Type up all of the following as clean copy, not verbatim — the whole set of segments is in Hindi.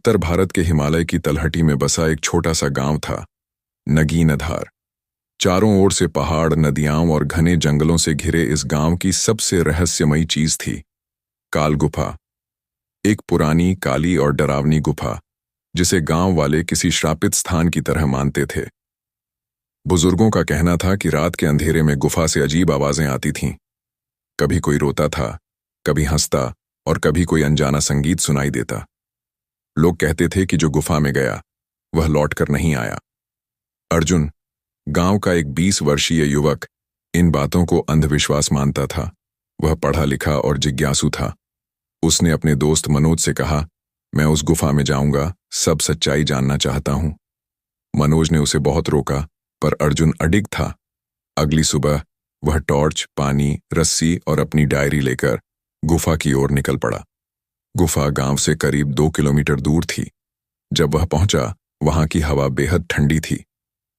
उत्तर भारत के हिमालय की तलहटी में बसा एक छोटा सा गांव था, नगीनधार। चारों ओर से पहाड़, नदियां और घने जंगलों से घिरे इस गांव की सबसे रहस्यमयी चीज थी काल गुफा। एक पुरानी, काली और डरावनी गुफा जिसे गांव वाले किसी श्रापित स्थान की तरह मानते थे। बुजुर्गों का कहना था कि रात के अंधेरे में गुफा से अजीब आवाजें आती थीं। कभी कोई रोता था, कभी हंसता और कभी कोई अनजाना संगीत सुनाई देता। लोग कहते थे कि जो गुफा में गया वह लौटकर नहीं आया। अर्जुन, गांव का एक 20 वर्षीय युवक, इन बातों को अंधविश्वास मानता था। वह पढ़ा लिखा और जिज्ञासु था। उसने अपने दोस्त मनोज से कहा, मैं उस गुफा में जाऊंगा, सब सच्चाई जानना चाहता हूं। मनोज ने उसे बहुत रोका, पर अर्जुन अडिग था। अगली सुबह वह टॉर्च, पानी, रस्सी और अपनी डायरी लेकर गुफा की ओर निकल पड़ा। गुफा गांव से करीब 2 किलोमीटर दूर थी। जब वह पहुंचा, वहां की हवा बेहद ठंडी थी।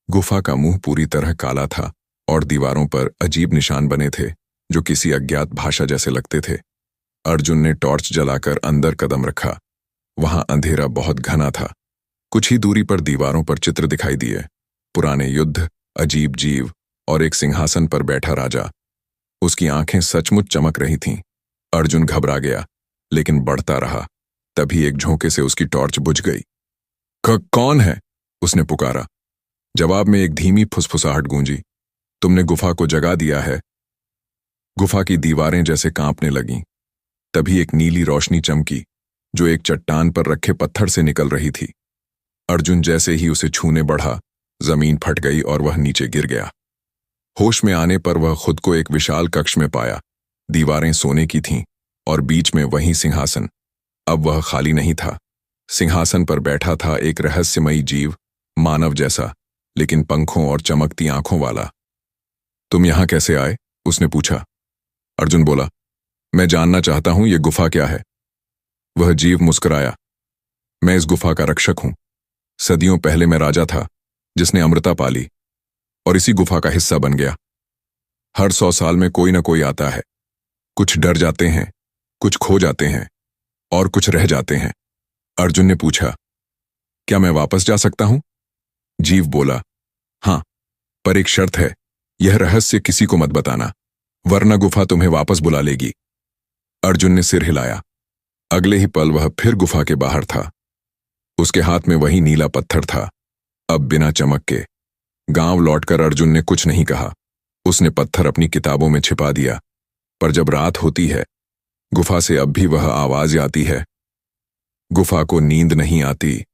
गुफा का मुंह पूरी तरह काला था और दीवारों पर अजीब निशान बने थे जो किसी अज्ञात भाषा जैसे लगते थे। अर्जुन ने टॉर्च जलाकर अंदर कदम रखा। वहां अंधेरा बहुत घना था। कुछ ही दूरी पर दीवारों पर चित्र दिखाई दिए, पुराने युद्ध, अजीब जीव और एक सिंहासन पर बैठा राजा। उसकी आंखें सचमुच चमक रही थीं। अर्जुन घबरा गया, लेकिन बढ़ता रहा। तभी एक झोंके से उसकी टॉर्च बुझ गई। कौन है? उसने पुकारा। जवाब में एक धीमी फुसफुसाहट गूंजी, तुमने गुफा को जगा दिया है। गुफा की दीवारें जैसे कांपने लगीं। तभी एक नीली रोशनी चमकी जो एक चट्टान पर रखे पत्थर से निकल रही थी। अर्जुन जैसे ही उसे छूने बढ़ा, जमीन फट गई और वह नीचे गिर गया। होश में आने पर वह खुद को एक विशाल कक्ष में पाया। दीवारें सोने की थीं और बीच में वही सिंहासन। अब वह खाली नहीं था। सिंहासन पर बैठा था एक रहस्यमयी जीव, मानव जैसा, लेकिन पंखों और चमकती आंखों वाला। तुम यहां कैसे आए? उसने पूछा। अर्जुन बोला, मैं जानना चाहता हूं ये गुफा क्या है। वह जीव मुस्कुराया, मैं इस गुफा का रक्षक हूं। सदियों पहले मैं राजा था जिसने अमृता पाली और इसी गुफा का हिस्सा बन गया। हर 100 साल में कोई ना कोई आता है। कुछ डर जाते हैं, कुछ खो जाते हैं और कुछ रह जाते हैं। अर्जुन ने पूछा, क्या मैं वापस जा सकता हूं? जीव बोला, हां, पर एक शर्त है, यह रहस्य किसी को मत बताना, वरना गुफा तुम्हें वापस बुला लेगी। अर्जुन ने सिर हिलाया। अगले ही पल वह फिर गुफा के बाहर था। उसके हाथ में वही नीला पत्थर था, अब बिना चमक के। गांव लौटकर अर्जुन ने कुछ नहीं कहा। उसने पत्थर अपनी किताबों में छिपा दिया। पर जब रात होती है, गुफा से अब भी वह आवाज आती है। गुफा को नींद नहीं आती,